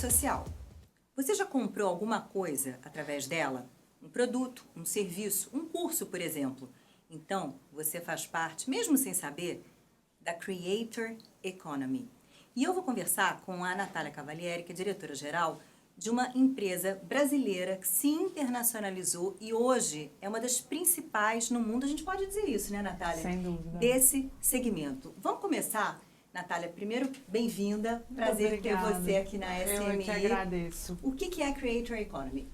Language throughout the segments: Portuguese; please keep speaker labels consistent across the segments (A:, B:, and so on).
A: social. Você já comprou alguma coisa através dela? Um produto, um serviço, um curso, por exemplo. Então, você faz parte, mesmo sem saber, da Creator Economy. E eu vou conversar com a Natália Cavalieri, que é diretora-geral de uma empresa brasileira que se internacionalizou e hoje é uma das principais no mundo, a gente pode dizer isso, né, Natália?
B: Sem dúvida.
A: Desse segmento. Vamos começar, Natália, primeiro, bem-vinda, prazer ter você aqui na SMI.
B: Eu que agradeço.
A: O que é a Creator Economy?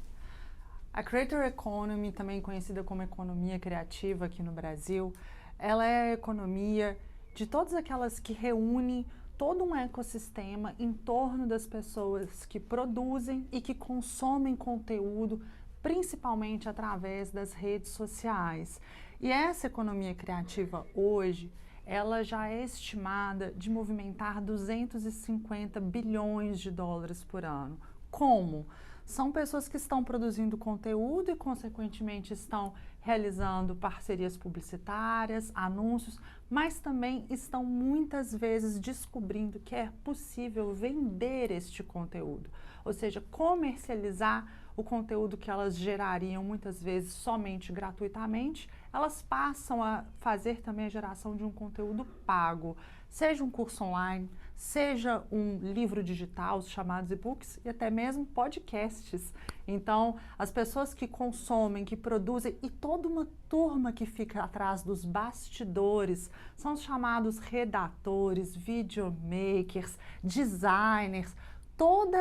B: A Creator Economy, também conhecida como economia criativa aqui no Brasil, ela é a economia de todas aquelas que reúnem todo um ecossistema em torno das pessoas que produzem e que consomem conteúdo, principalmente através das redes sociais. E essa economia criativa hoje, ela já é estimada de movimentar 250 bilhões de dólares por ano. Como? São pessoas que estão produzindo conteúdo e, consequentemente, estão realizando parcerias publicitárias, anúncios, mas também estão muitas vezes descobrindo que é possível vender este conteúdo, ou seja, comercializar o conteúdo que elas gerariam muitas vezes somente gratuitamente, elas passam a fazer também a geração de um conteúdo pago, seja um curso online, seja um livro digital, os chamados e-books, e até mesmo podcasts. Então, as pessoas que consomem, que produzem, e toda uma turma que fica atrás dos bastidores, são os chamados redatores, videomakers, designers, todo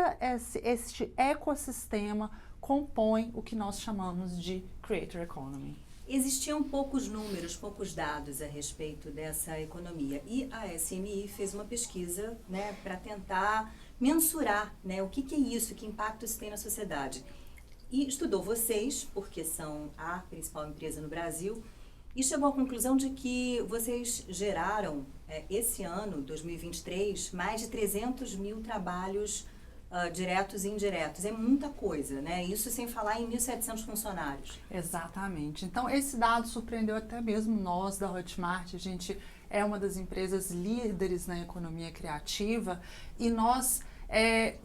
B: este ecossistema compõe o que nós chamamos de Creator Economy.
A: Existiam poucos números, poucos dados a respeito dessa economia e a SMI fez uma pesquisa, né, para tentar mensurar, né, o que é isso, que impacto isso tem na sociedade. E estudou vocês, porque são a principal empresa no Brasil, e chegou à conclusão de que vocês geraram, esse ano, 2023, mais de 300 mil trabalhos diretos e indiretos. É muita coisa, né? Isso sem falar em 1.700 funcionários.
B: Exatamente. Então, esse dado surpreendeu até mesmo nós da Hotmart. A gente é uma das empresas líderes na economia criativa e nós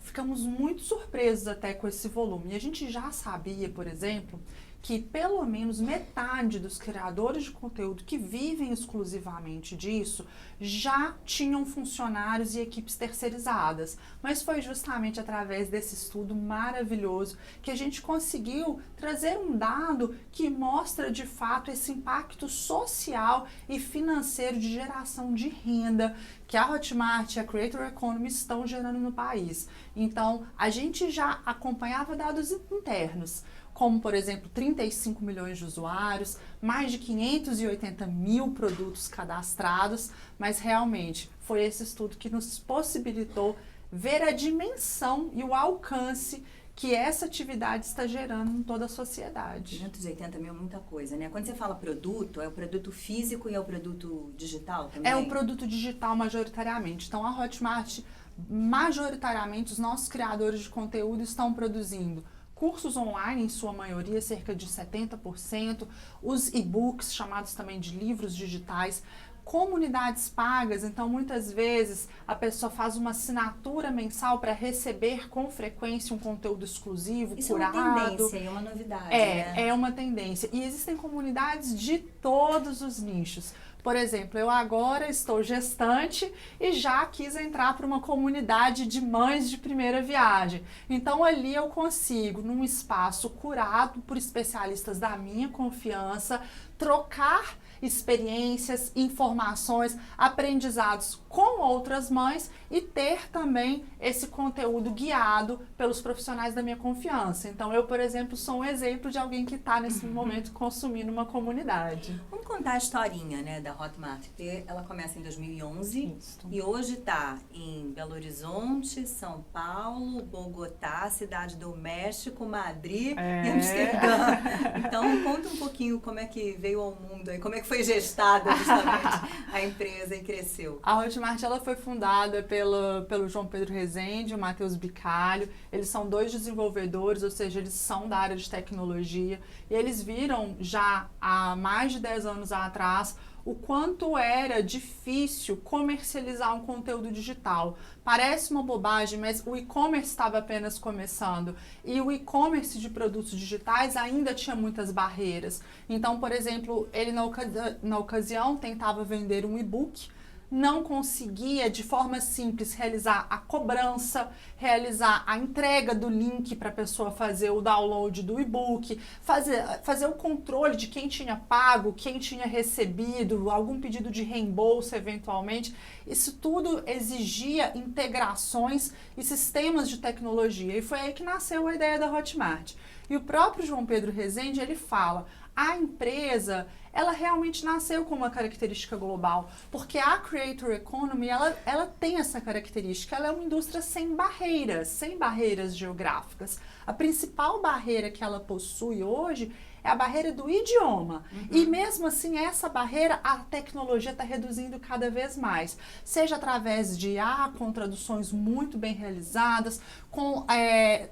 B: ficamos muito surpresos até com esse volume. E a gente já sabia, por exemplo, que pelo menos metade dos criadores de conteúdo que vivem exclusivamente disso já tinham funcionários e equipes terceirizadas. Mas foi justamente através desse estudo maravilhoso que a gente conseguiu trazer um dado que mostra de fato esse impacto social e financeiro de geração de renda que a Hotmart e a Creator Economy estão gerando no país. Então, a gente já acompanhava dados internos, como, por exemplo, 35 milhões de usuários, mais de 580 mil produtos cadastrados, mas realmente foi esse estudo que nos possibilitou ver a dimensão e o alcance que essa atividade está gerando em toda a sociedade.
A: 580 mil é muita coisa, né? Quando você fala produto, é o produto físico e é o produto digital também?
B: É o produto digital majoritariamente. Então, a Hotmart, majoritariamente, os nossos criadores de conteúdo estão produzindo cursos online, em sua maioria, cerca de 70%, os e-books, chamados também de livros digitais, comunidades pagas, então muitas vezes a pessoa faz uma assinatura mensal para receber com frequência um conteúdo exclusivo,
A: isso
B: curado.
A: É uma tendência, é uma novidade, né?
B: É uma tendência. E existem comunidades de todos os nichos. Por exemplo, eu agora estou gestante e já quis entrar para uma comunidade de mães de primeira viagem. Então, ali eu consigo, num espaço curado por especialistas da minha confiança, trocar experiências, informações, aprendizados com outras mães e ter também esse conteúdo guiado pelos profissionais da minha confiança. Então, eu, por exemplo, sou um exemplo de alguém que está nesse momento consumindo uma comunidade.
A: Vamos contar a historinha, né, da Hotmart, porque ela começa em 2011
B: Isso.
A: E hoje está em Belo Horizonte, São Paulo, Bogotá, Cidade do México, Madrid e Amsterdã. Então, conta um pouquinho como é que veio ao mundo e como é que foi gestada justamente a empresa e cresceu.
B: A Hotmart, ela foi fundada pelo João Pedro Rezende e o Matheus Bicalho. Eles são 2 desenvolvedores, ou seja, eles são da área de tecnologia. E eles viram já há mais de 10 anos atrás o quanto era difícil comercializar um conteúdo digital. Parece uma bobagem, mas o e-commerce estava apenas começando e o e-commerce de produtos digitais ainda tinha muitas barreiras. Então, por exemplo, ele na ocasião tentava vender um e-book, não conseguia de forma simples realizar a cobrança, realizar a entrega do link para a pessoa fazer o download do e-book, fazer o controle de quem tinha pago, quem tinha recebido, algum pedido de reembolso eventualmente. Isso tudo exigia integrações e sistemas de tecnologia. E foi aí que nasceu a ideia da Hotmart. E o próprio João Pedro Rezende, ele fala, a empresa, ela realmente nasceu com uma característica global, porque a Creator Economy, ela tem essa característica, ela é uma indústria sem barreiras geográficas. A principal barreira que ela possui hoje é a barreira do idioma. E mesmo assim, essa barreira, a tecnologia está reduzindo cada vez mais. Seja através de com traduções muito bem realizadas, com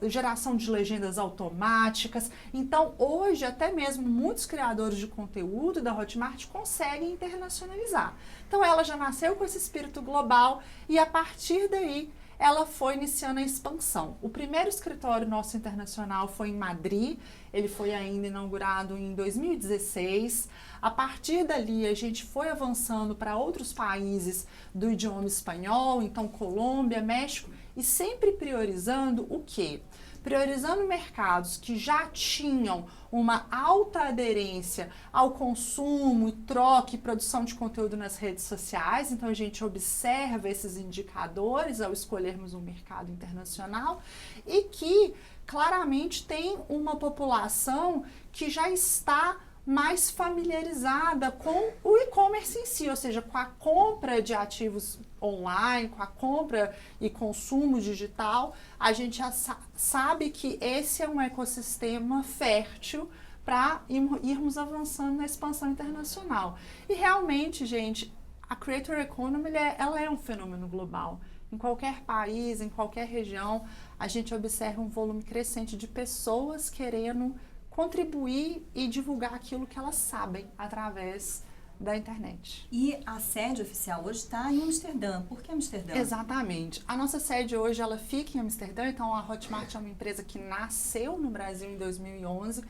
B: geração de legendas automáticas. Então, hoje, até mesmo muitos criadores de conteúdo da Hotmart conseguem internacionalizar. Então, ela já nasceu com esse espírito global e, a partir daí, ela foi iniciando a expansão. O primeiro escritório nosso internacional foi em Madrid, ele foi ainda inaugurado em 2016. A partir dali, a gente foi avançando para outros países do idioma espanhol, então Colômbia, México, e sempre priorizando o quê? Priorizando mercados que já tinham uma alta aderência ao consumo e troca e produção de conteúdo nas redes sociais. Então, a gente observa esses indicadores ao escolhermos um mercado internacional e que claramente tem uma população que já está mais familiarizada com o e-commerce em si, ou seja, com a compra de ativos online, com a compra e consumo digital. A gente já sabe que esse é um ecossistema fértil para irmos avançando na expansão internacional. E realmente, gente, a Creator Economy, ela é um fenômeno global. Em qualquer país, em qualquer região, a gente observa um volume crescente de pessoas querendo contribuir e divulgar aquilo que elas sabem através da internet.
A: E a sede oficial hoje está em Amsterdã. Por que Amsterdã?
B: Exatamente. A nossa sede hoje, ela fica em Amsterdã, então a Hotmart é uma empresa que nasceu no Brasil em 2011,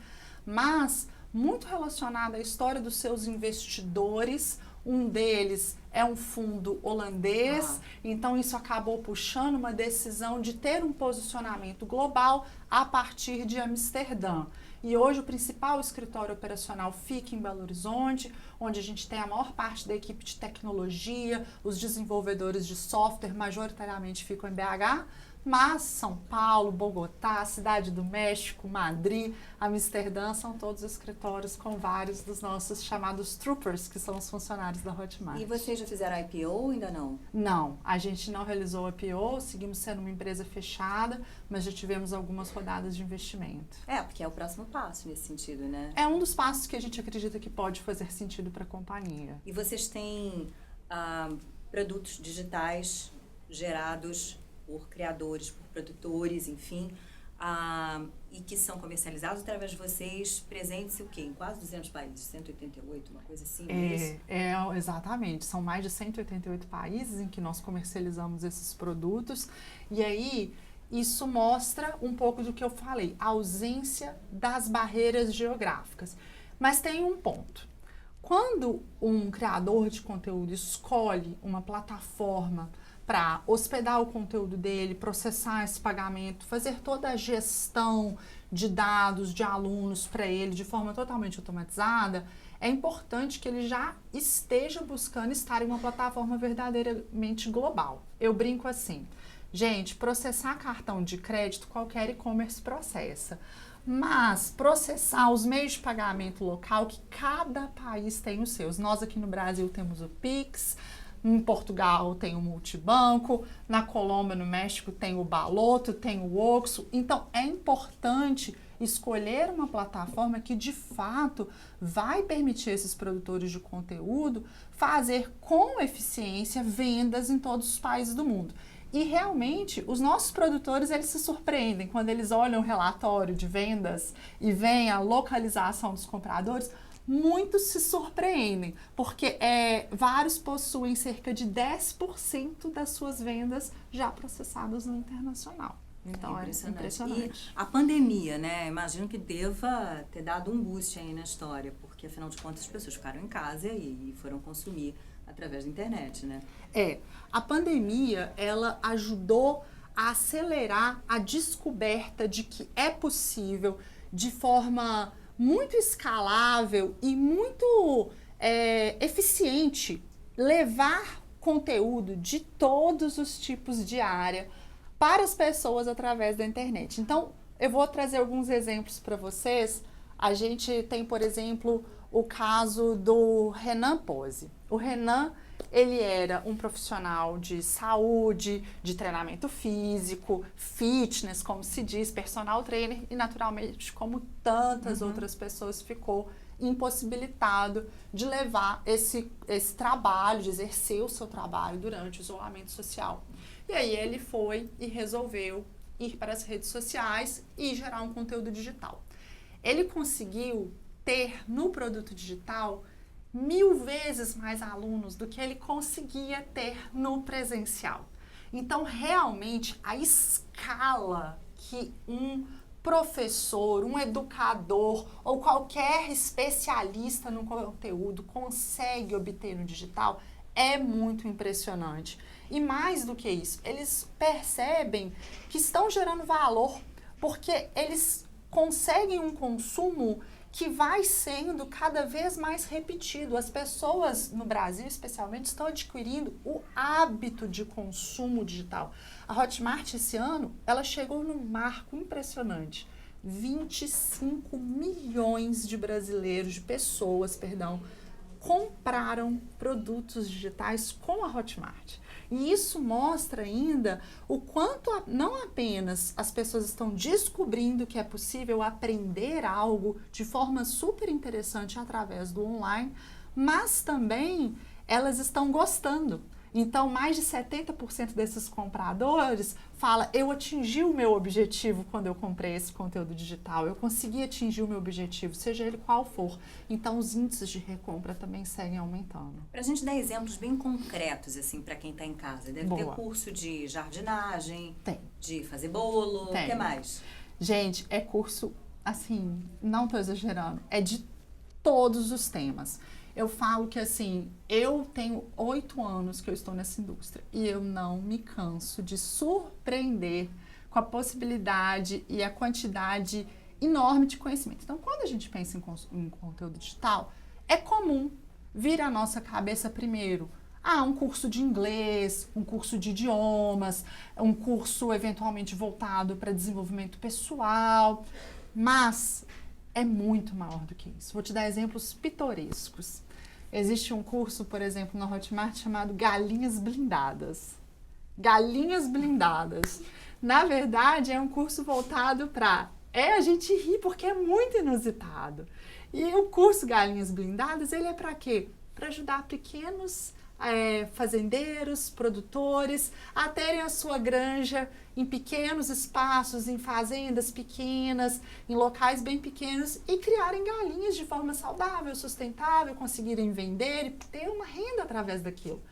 B: mas muito relacionada à história dos seus investidores. Um deles é um fundo holandês, então isso acabou puxando uma decisão de ter um posicionamento global a partir de Amsterdã. E hoje o principal escritório operacional fica em Belo Horizonte, onde a gente tem a maior parte da equipe de tecnologia, os desenvolvedores de software majoritariamente ficam em BH, mas São Paulo, Bogotá, Cidade do México, Madrid, Amsterdã são todos escritórios com vários dos nossos chamados troopers, que são os funcionários da Hotmart.
A: E vocês já fizeram IPO ou ainda não?
B: Não, a gente não realizou IPO, seguimos sendo uma empresa fechada, mas já tivemos algumas rodadas de investimento.
A: Porque é o próximo passo nesse sentido, né?
B: É um dos passos que a gente acredita que pode fazer sentido para a companhia.
A: E vocês têm produtos digitais gerados por criadores, por produtores, enfim, e que são comercializados através de vocês, presentes o quê? Em quase 200 países, 188, uma coisa assim,
B: exatamente. São mais de 188 países em que nós comercializamos esses produtos. E aí, isso mostra um pouco do que eu falei, a ausência das barreiras geográficas. Mas tem um ponto. Quando um criador de conteúdo escolhe uma plataforma para hospedar o conteúdo dele, processar esse pagamento, fazer toda a gestão de dados de alunos para ele de forma totalmente automatizada, é importante que ele já esteja buscando estar em uma plataforma verdadeiramente global. Eu brinco assim, gente, processar cartão de crédito qualquer e-commerce processa, mas processar os meios de pagamento local, que cada país tem os seus. Nós aqui no Brasil temos o Pix, em Portugal tem o Multibanco, na Colômbia, no México tem o Baloto, tem o Oxxo. Então, é importante escolher uma plataforma que, de fato, vai permitir esses produtores de conteúdo fazer com eficiência vendas em todos os países do mundo. E, realmente, os nossos produtores, eles se surpreendem quando eles olham o relatório de vendas e veem a localização dos compradores. muitos se surpreendem, porque vários possuem cerca de 10% das suas vendas já processadas no internacional. Então é impressionante.
A: E a pandemia, né? Imagino que deva ter dado um boost aí na história, porque afinal de contas as pessoas ficaram em casa e foram consumir através da internet, né?
B: A pandemia, ela ajudou a acelerar a descoberta de que é possível, de forma muito escalável e muito eficiente, levar conteúdo de todos os tipos de área para as pessoas através da internet. Então, eu vou trazer alguns exemplos para vocês. A gente tem, por exemplo, o caso do Renan Pose. O Renan, ele era um profissional de saúde, de treinamento físico, fitness, como se diz, personal trainer, e naturalmente, como tantas outras pessoas, ficou impossibilitado de levar esse trabalho, de exercer o seu trabalho durante o isolamento social. E aí ele foi e resolveu ir para as redes sociais e gerar um conteúdo digital. Ele conseguiu ter no produto digital 1000 vezes mais alunos do que ele conseguia ter no presencial. Então, realmente, a escala que um professor, um educador ou qualquer especialista no conteúdo consegue obter no digital é muito impressionante. E mais do que isso, eles percebem que estão gerando valor porque eles conseguem um consumo que vai sendo cada vez mais repetido. As pessoas no Brasil, especialmente, estão adquirindo o hábito de consumo digital. A Hotmart, esse ano, ela chegou num marco impressionante. 25 milhões de brasileiros, de pessoas, compraram produtos digitais com a Hotmart. E isso mostra ainda o quanto não apenas as pessoas estão descobrindo que é possível aprender algo de forma super interessante através do online, mas também elas estão gostando. Então, mais de 70% desses compradores fala: eu atingi o meu objetivo quando eu comprei esse conteúdo digital, eu consegui atingir o meu objetivo, seja ele qual for. Então, os índices de recompra também seguem aumentando.
A: Pra gente dar exemplos bem concretos, assim, para quem tá em casa. Deve ter curso de jardinagem, de fazer bolo, o que mais?
B: Gente, é curso, assim, não tô exagerando, é de todos os temas. Eu falo que, assim, eu tenho 8 anos que eu estou nessa indústria e eu não me canso de surpreender com a possibilidade e a quantidade enorme de conhecimento. Então, quando a gente pensa em conteúdo digital, é comum vir à nossa cabeça primeiro um curso de inglês, um curso de idiomas, um curso eventualmente voltado para desenvolvimento pessoal, mas é muito maior do que isso. Vou te dar exemplos pitorescos. Existe um curso, por exemplo, na Hotmart chamado Galinhas Blindadas. Galinhas Blindadas. Na verdade, é um curso voltado para... a gente ri porque é muito inusitado. E o curso Galinhas Blindadas, ele é para quê? Para ajudar pequenos fazendeiros, produtores, a terem a sua granja em pequenos espaços, em fazendas pequenas, em locais bem pequenos e criarem galinhas de forma saudável, sustentável, conseguirem vender e ter uma renda através daquilo.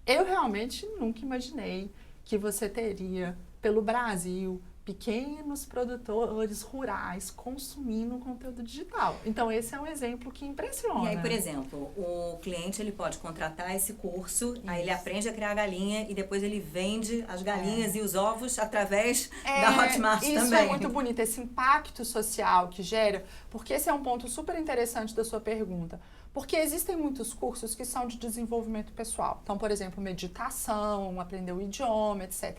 B: Eu realmente nunca imaginei que você teria pelo Brasil pequenos produtores rurais consumindo conteúdo digital. Então, esse é um exemplo que impressiona.
A: E aí, por exemplo, o cliente ele pode contratar esse curso, aí ele aprende a criar galinha e depois ele vende as galinhas e os ovos através da Hotmart também.
B: Isso é muito bonito, esse impacto social que gera, porque esse é um ponto super interessante da sua pergunta. Porque existem muitos cursos que são de desenvolvimento pessoal. Então, por exemplo, meditação, aprender o idioma, etc.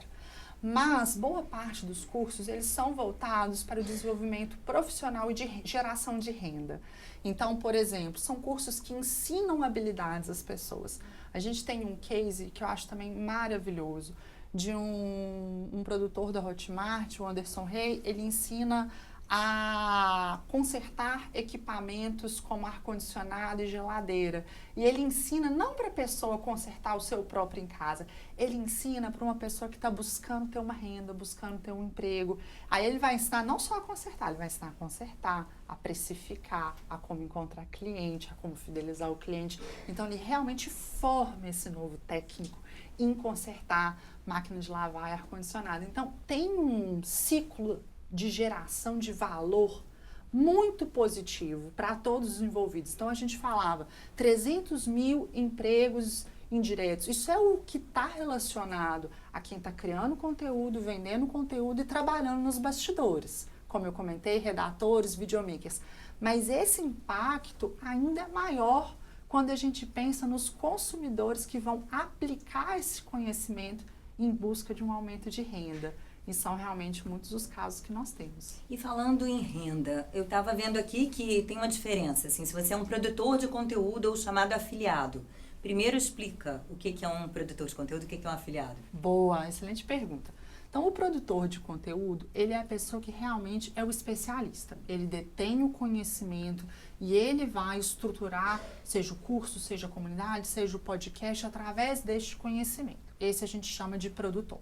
B: Mas boa parte dos cursos, eles são voltados para o desenvolvimento profissional e de geração de renda. Então, por exemplo, são cursos que ensinam habilidades às pessoas. A gente tem um case que eu acho também maravilhoso, de um produtor da Hotmart, o Anderson Rey. Ele ensina a consertar equipamentos como ar-condicionado e geladeira. E ele ensina não para a pessoa consertar o seu próprio em casa, ele ensina para uma pessoa que está buscando ter uma renda, buscando ter um emprego. Aí ele vai ensinar não só a consertar, ele vai ensinar a consertar, a precificar, a como encontrar cliente, a como fidelizar o cliente. Então ele realmente forma esse novo técnico em consertar máquina de lavar e ar-condicionado. Então tem um ciclo de geração de valor muito positivo para todos os envolvidos. Então a gente falava 300 mil empregos indiretos. Isso é o que está relacionado a quem está criando conteúdo, vendendo conteúdo e trabalhando nos bastidores. Como eu comentei, redatores, videomakers. Mas esse impacto ainda é maior quando a gente pensa nos consumidores que vão aplicar esse conhecimento em busca de um aumento de renda. E são realmente muitos os casos que nós temos.
A: E falando em renda, eu estava vendo aqui que tem uma diferença, assim, se você é um produtor de conteúdo ou chamado afiliado. Primeiro explica o que é um produtor de conteúdo e o que é um afiliado.
B: Boa, excelente pergunta. Então, o produtor de conteúdo, ele é a pessoa que realmente é o especialista. Ele detém o conhecimento e ele vai estruturar, seja o curso, seja a comunidade, seja o podcast, através deste conhecimento. Esse a gente chama de produtor.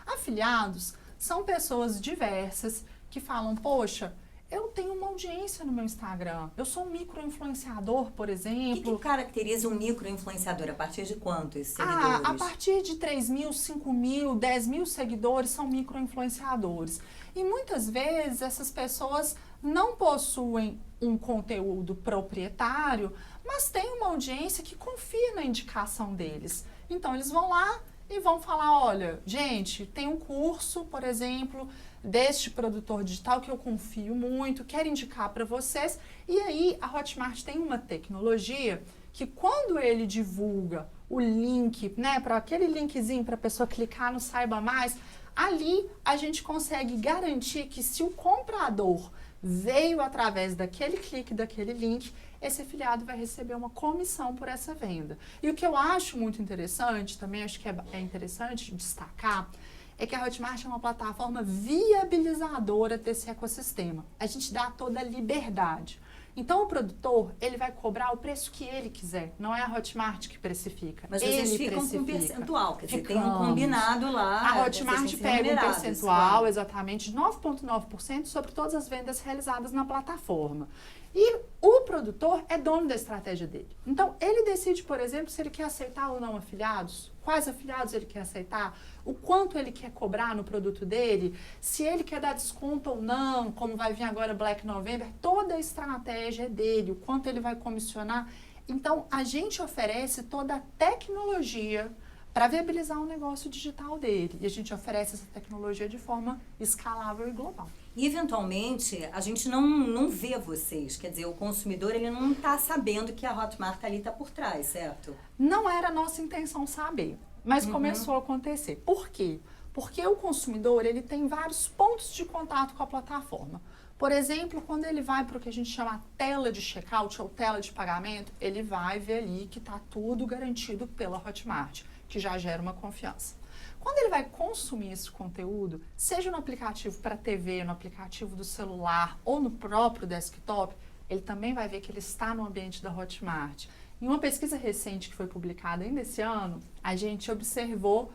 B: Afiliados são pessoas diversas que falam, poxa, eu tenho uma audiência no meu Instagram, eu sou um micro-influenciador, por exemplo.
A: O que caracteriza um micro-influenciador? A partir de quantos seguidores?
B: A partir de 3 mil, 5 mil, 10 mil seguidores são micro-influenciadores. E muitas vezes essas pessoas não possuem um conteúdo proprietário, mas têm uma audiência que confia na indicação deles. Então eles vão lá e vão falar, olha, gente, tem um curso, por exemplo, deste produtor digital que eu confio muito, quero indicar para vocês. E aí a Hotmart tem uma tecnologia que quando ele divulga o link, né, para aquele linkzinho para a pessoa clicar no Saiba Mais, ali a gente consegue garantir que se o comprador veio através daquele clique, daquele link, esse afiliado vai receber uma comissão por essa venda. E o que eu acho muito interessante, também acho que é interessante destacar, é que a Hotmart é uma plataforma viabilizadora desse ecossistema. A gente dá toda a liberdade. Então, o produtor, ele vai cobrar o preço que ele quiser. Não é a Hotmart que precifica.
A: Mas vocês ficam com um percentual, quer dizer, tem um combinado lá.
B: A Hotmart pega um percentual, exatamente, de 9,9% sobre todas as vendas realizadas na plataforma. E o produtor é dono da estratégia dele. Então, ele decide, por exemplo, se ele quer aceitar ou não afiliados, quais afiliados ele quer aceitar, o quanto ele quer cobrar no produto dele, se ele quer dar desconto ou não, como vai vir agora Black November, toda a estratégia é dele, o quanto ele vai comissionar. Então, a gente oferece toda a tecnologia para viabilizar o negócio digital dele. E a gente oferece essa tecnologia de forma escalável e global.
A: E, eventualmente, a gente não vê vocês. Quer dizer, o consumidor ele não está sabendo que a Hotmart ali está por trás, certo?
B: Não era a nossa intenção saber, mas começou a acontecer. Por quê? Porque o consumidor ele tem vários pontos de contato com a plataforma. Por exemplo, quando ele vai para o que a gente chama tela de checkout ou tela de pagamento, ele vai ver ali que está tudo garantido pela Hotmart, que já gera uma confiança. Quando ele vai consumir esse conteúdo, seja no aplicativo para TV, no aplicativo do celular ou no próprio desktop, ele também vai ver que ele está no ambiente da Hotmart. Em uma pesquisa recente que foi publicada ainda esse ano, a gente observou,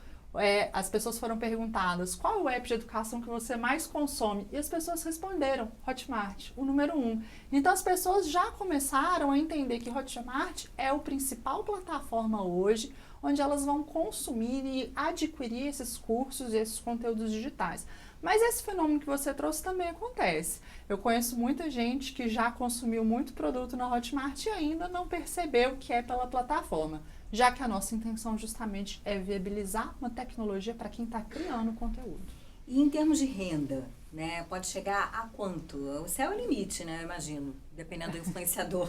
B: as pessoas foram perguntadas qual é o app de educação que você mais consome e as pessoas responderam Hotmart, o número 1. Então as pessoas já começaram a entender que Hotmart é o principal plataforma hoje onde elas vão consumir e adquirir esses cursos e esses conteúdos digitais. Mas esse fenômeno que você trouxe também acontece. Eu conheço muita gente que já consumiu muito produto na Hotmart e ainda não percebeu que é pela plataforma, já que a nossa intenção justamente é viabilizar uma tecnologia para quem está criando conteúdo.
A: E em termos de renda, né, pode chegar a quanto? O céu é o limite, né, eu imagino, dependendo do influenciador.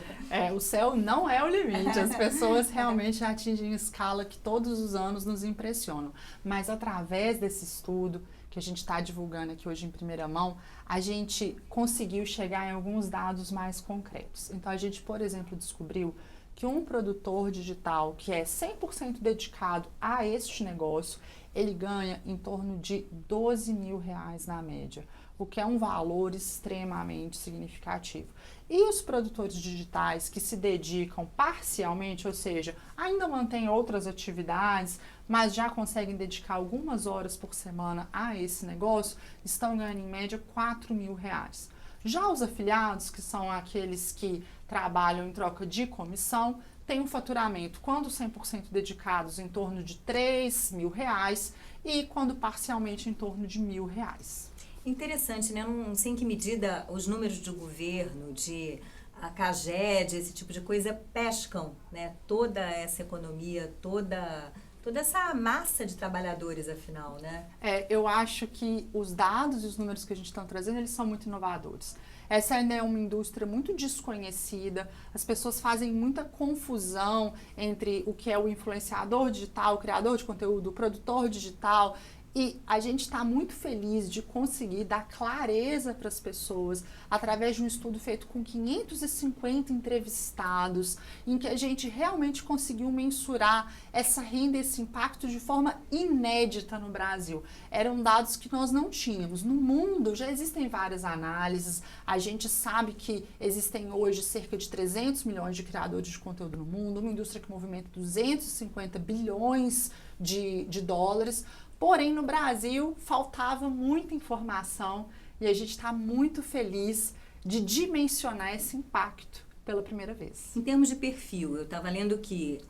B: O céu não é o limite, as pessoas realmente atingem escala que todos os anos nos impressionam. Mas através desse estudo que a gente está divulgando aqui hoje em primeira mão, a gente conseguiu chegar em alguns dados mais concretos. Então a gente, por exemplo, descobriu que um produtor digital que é 100% dedicado a este negócio, ele ganha em torno de R$12 mil na média. o que é um valor extremamente significativo. E os produtores digitais que se dedicam parcialmente, ou seja, ainda mantêm outras atividades, mas já conseguem dedicar algumas horas por semana a esse negócio, estão ganhando em média R$ 4.000. Já os afiliados, que são aqueles que trabalham em troca de comissão, têm um faturamento, quando 100% dedicados, em torno de R$ 3.000 e quando parcialmente em torno de R$ 1.000.
A: Interessante, né? Não sei em que medida os números do governo, de a CAGED, esse tipo de coisa, pescam, né? Toda essa economia, toda essa massa de trabalhadores, afinal, né?
B: Eu acho que os dados e os números que a gente está trazendo, eles são muito inovadores. Essa ainda é uma indústria muito desconhecida, as pessoas fazem muita confusão entre o que é o influenciador digital, o criador de conteúdo, o produtor digital. E a gente está muito feliz de conseguir dar clareza para as pessoas através de um estudo feito com 550 entrevistados, em que a gente realmente conseguiu mensurar essa renda, esse impacto de forma inédita no Brasil. Eram dados que nós não tínhamos. No mundo já existem várias análises, a gente sabe que existem hoje cerca de 300 milhões de criadores de conteúdo no mundo, uma indústria que movimenta 250 bilhões de dólares. Porém, no Brasil, faltava muita informação e a gente está muito feliz de dimensionar esse impacto pela primeira vez.
A: Em termos de perfil, eu estava lendo que,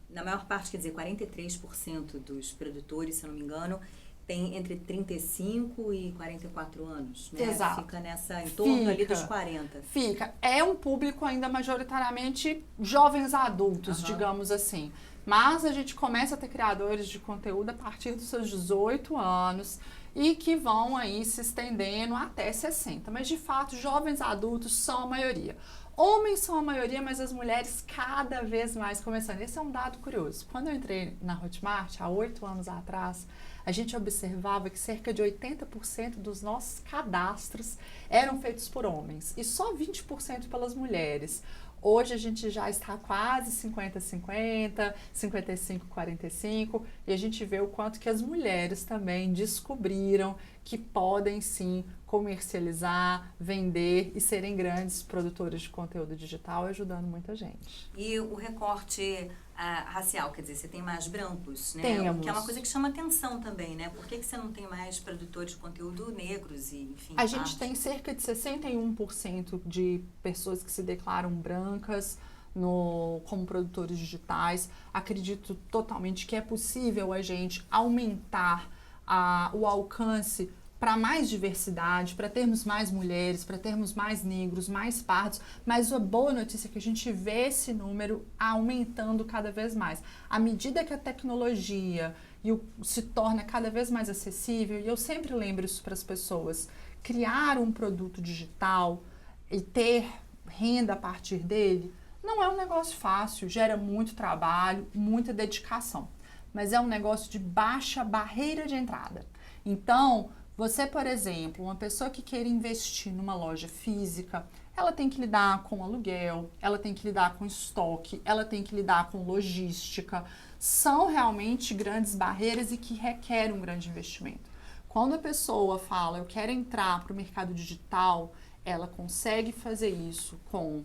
A: na maior parte, quer dizer, 43% dos produtores, se eu não me engano, tem entre 35 e 44 anos, né?
B: Exato.
A: Fica em torno ali dos 40.
B: Fica. É um público ainda majoritariamente jovens adultos, digamos assim. Mas a gente começa a ter criadores de conteúdo a partir dos seus 18 anos e que vão aí se estendendo até 60. Mas, de fato, jovens adultos são a maioria. Homens são a maioria, mas as mulheres cada vez mais começando. Esse é um dado curioso. Quando eu entrei na Hotmart, há 8 anos atrás, a gente observava que cerca de 80% dos nossos cadastros eram feitos por homens e só 20% pelas mulheres. Hoje a gente já está quase 50-50, 55-45 e a gente vê o quanto que as mulheres também descobriram que podem sim comercializar, vender e serem grandes produtores de conteúdo digital, ajudando muita gente.
A: E o recorte racial, quer dizer, você tem mais brancos, né?
B: Temos.
A: Que é uma coisa que chama atenção também, né? Por que você não tem mais produtores de conteúdo negros e, enfim...
B: A gente tem cerca de 61% de pessoas que se declaram brancas como produtores digitais. Acredito totalmente que é possível a gente aumentar o alcance para mais diversidade, para termos mais mulheres, para termos mais negros, mais pardos, mas a boa notícia é que a gente vê esse número aumentando cada vez mais. À medida que a tecnologia se torna cada vez mais acessível, e eu sempre lembro isso para as pessoas, criar um produto digital e ter renda a partir dele não é um negócio fácil, gera muito trabalho, muita dedicação, mas é um negócio de baixa barreira de entrada. Então, você, por exemplo, uma pessoa que queira investir numa loja física, ela tem que lidar com aluguel, ela tem que lidar com estoque, ela tem que lidar com logística. São realmente grandes barreiras e que requerem um grande investimento. Quando a pessoa fala, eu quero entrar para o mercado digital, ela consegue fazer isso com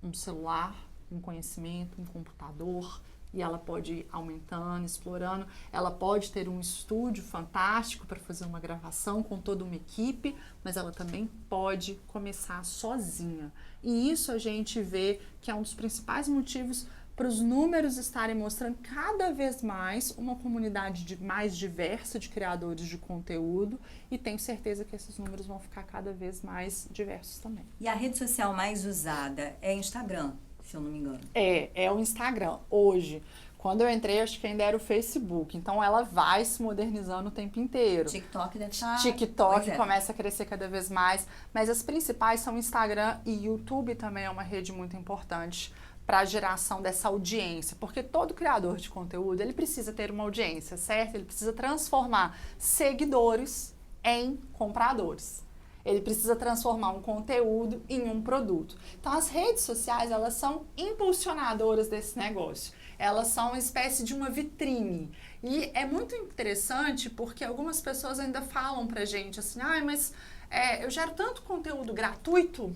B: um celular, um conhecimento, um computador, e ela pode ir aumentando, explorando, ela pode ter um estúdio fantástico para fazer uma gravação com toda uma equipe, mas ela também pode começar sozinha. E isso a gente vê que é um dos principais motivos para os números estarem mostrando cada vez mais uma comunidade mais diversa de criadores de conteúdo, e tenho certeza que esses números vão ficar cada vez mais diversos também.
A: E a rede social mais usada é Instagram, se eu não me engano.
B: É o Instagram. Hoje, quando eu entrei, acho que ainda era o Facebook. Então, ela vai se modernizando o tempo inteiro.
A: TikTok deve estar...
B: TikTok começa a crescer cada vez mais. Mas as principais são Instagram e YouTube também é uma rede muito importante para a geração dessa audiência. Porque todo criador de conteúdo, ele precisa ter uma audiência, certo? Ele precisa transformar seguidores em compradores. Ele precisa transformar um conteúdo em um produto. Então, as redes sociais, elas são impulsionadoras desse negócio. Elas são uma espécie de uma vitrine. E é muito interessante porque algumas pessoas ainda falam pra gente assim, mas eu gero tanto conteúdo gratuito,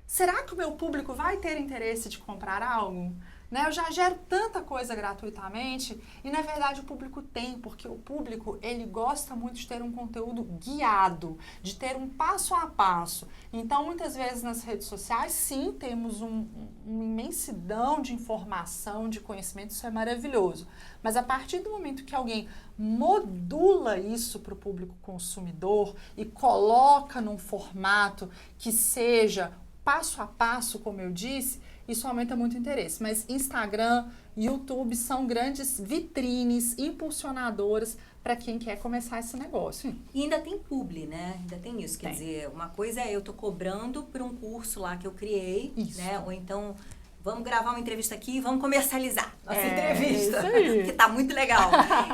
B: será que o meu público vai ter interesse de comprar algo? Né? Eu já gero tanta coisa gratuitamente e, na verdade, o público tem, porque o público, ele gosta muito de ter um conteúdo guiado, de ter um passo a passo. Então, muitas vezes nas redes sociais, sim, temos uma imensidão de informação, de conhecimento, isso é maravilhoso. Mas a partir do momento que alguém modula isso para o público consumidor e coloca num formato que seja passo a passo, como eu disse, isso aumenta muito o interesse. Mas Instagram, YouTube são grandes vitrines, impulsionadoras para quem quer começar esse negócio.
A: E ainda tem publi, né? Ainda tem isso. Quer dizer, uma coisa é eu tô cobrando por um curso lá que eu criei,
B: isso.
A: Né? Ou então, vamos gravar uma entrevista aqui e vamos comercializar nossa entrevista.
B: Isso aí.
A: Que tá muito legal.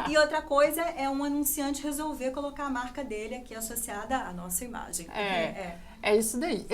A: E outra coisa é um anunciante resolver colocar a marca dele aqui associada à nossa imagem.
B: É isso daí.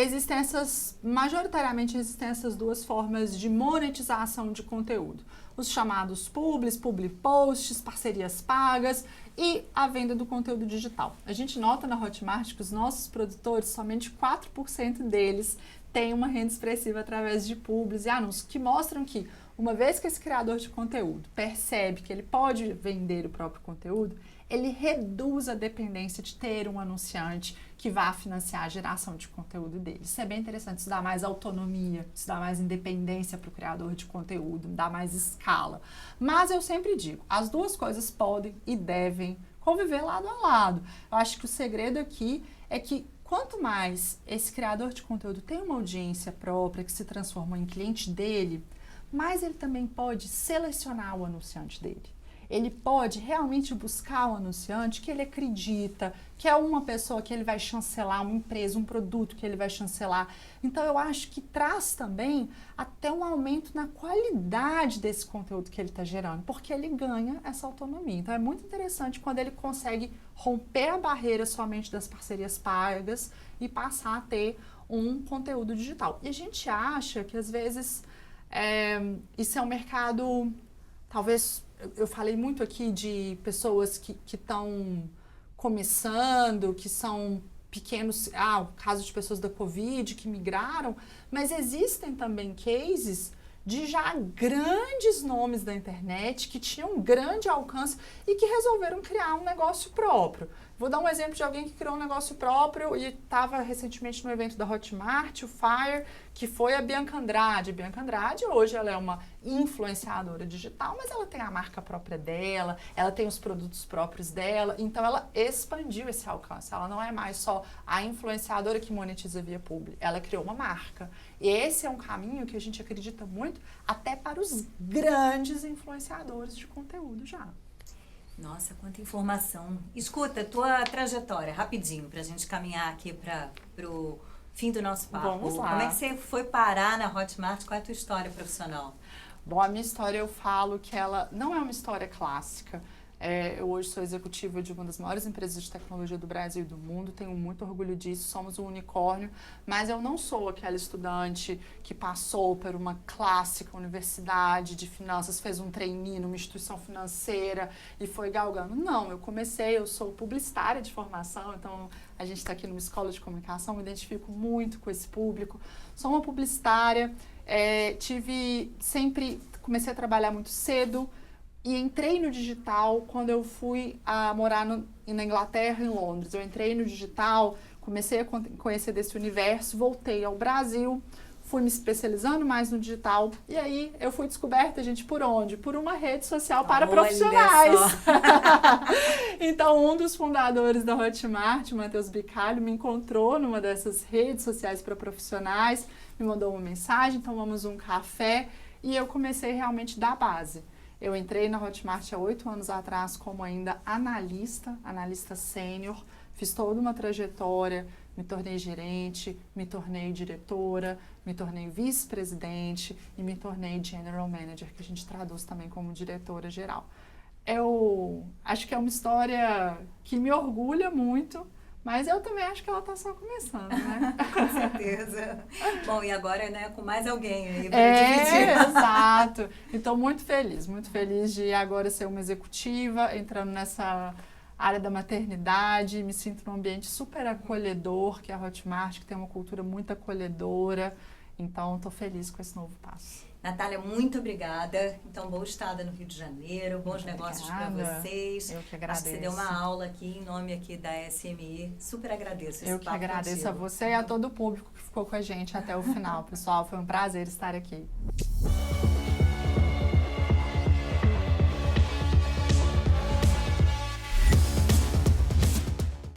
B: Majoritariamente existem essas duas formas de monetização de conteúdo. Os chamados publis, public posts, parcerias pagas e a venda do conteúdo digital. A gente nota na Hotmart que os nossos produtores, somente 4% deles têm uma renda expressiva através de publis e anúncios, que mostram que uma vez que esse criador de conteúdo percebe que ele pode vender o próprio conteúdo, ele reduz a dependência de ter um anunciante que vá financiar a geração de conteúdo dele. Isso é bem interessante, isso dá mais autonomia, isso dá mais independência para o criador de conteúdo, dá mais escala. Mas eu sempre digo, as duas coisas podem e devem conviver lado a lado. Eu acho que o segredo aqui é que quanto mais esse criador de conteúdo tem uma audiência própria, que se transforma em cliente dele, mais ele também pode selecionar o anunciante dele. Ele pode realmente buscar o anunciante que ele acredita, que é uma pessoa que ele vai chancelar, uma empresa, um produto que ele vai chancelar. Então, eu acho que traz também até um aumento na qualidade desse conteúdo que ele está gerando, porque ele ganha essa autonomia. Então, é muito interessante quando ele consegue romper a barreira somente das parcerias pagas e passar a ter um conteúdo digital. E a gente acha que, às vezes, isso é um mercado, talvez... Eu falei muito aqui de pessoas que estão começando, que são pequenos, o caso de pessoas da Covid que migraram, mas existem também cases de já grandes nomes da internet que tinham um grande alcance e que resolveram criar um negócio próprio. Vou dar um exemplo de alguém que criou um negócio próprio e estava recentemente no evento da Hotmart, o Fire, que foi a Bianca Andrade. A Bianca Andrade, hoje, ela é uma influenciadora digital, mas ela tem a marca própria dela, ela tem os produtos próprios dela, então ela expandiu esse alcance. Ela não é mais só a influenciadora que monetiza via publi, ela criou uma marca. E esse é um caminho que a gente acredita muito até para os grandes influenciadores de conteúdo já.
A: Nossa, quanta informação. Escuta, tua trajetória, rapidinho, pra gente caminhar aqui pro fim do nosso papo.
B: Vamos lá.
A: Como é que você foi parar na Hotmart? Qual é a tua história profissional?
B: Bom, a minha história, eu falo que ela não é uma história clássica. Eu hoje sou executiva de uma das maiores empresas de tecnologia do Brasil e do mundo, tenho muito orgulho disso, somos um unicórnio, mas eu não sou aquela estudante que passou por uma clássica universidade de finanças, fez um trainee numa instituição financeira e foi galgando. Não, eu sou publicitária de formação, então a gente está aqui numa escola de comunicação, me identifico muito com esse público, sou uma publicitária, comecei a trabalhar muito cedo, e entrei no digital quando eu fui morar na Inglaterra, em Londres. Eu entrei no digital, comecei a conhecer desse universo, voltei ao Brasil, fui me especializando mais no digital. E aí eu fui descoberta, gente, por onde? Por uma rede social para profissionais. Então, um dos fundadores da Hotmart, o Matheus Bicalho, me encontrou numa dessas redes sociais para profissionais, me mandou uma mensagem, tomamos um café e eu comecei realmente da base. Eu entrei na Hotmart há 8 anos atrás como ainda analista sênior, fiz toda uma trajetória, me tornei gerente, me tornei diretora, me tornei vice-presidente e me tornei general manager, que a gente traduz também como diretora geral. Eu acho que é uma história que me orgulha muito, mas eu também acho que ela está só começando, né?
A: Com certeza. Bom, e agora, né, com mais alguém aí para dividir.
B: Exato. Então, muito feliz de agora ser uma executiva, entrando área da maternidade, me sinto num ambiente super acolhedor, que é a Hotmart, que tem uma cultura muito acolhedora. Então, estou feliz com esse novo passo.
A: Natália, muito obrigada. Então, boa estada no Rio de Janeiro, bons negócios para vocês.
B: Eu que agradeço.
A: Acho que você deu uma aula aqui em nome aqui da SMI. Super agradeço esse
B: Eu que
A: papo
B: agradeço
A: contigo.
B: a você e a todo o público que ficou com a gente até o final, pessoal. Foi um prazer estar aqui.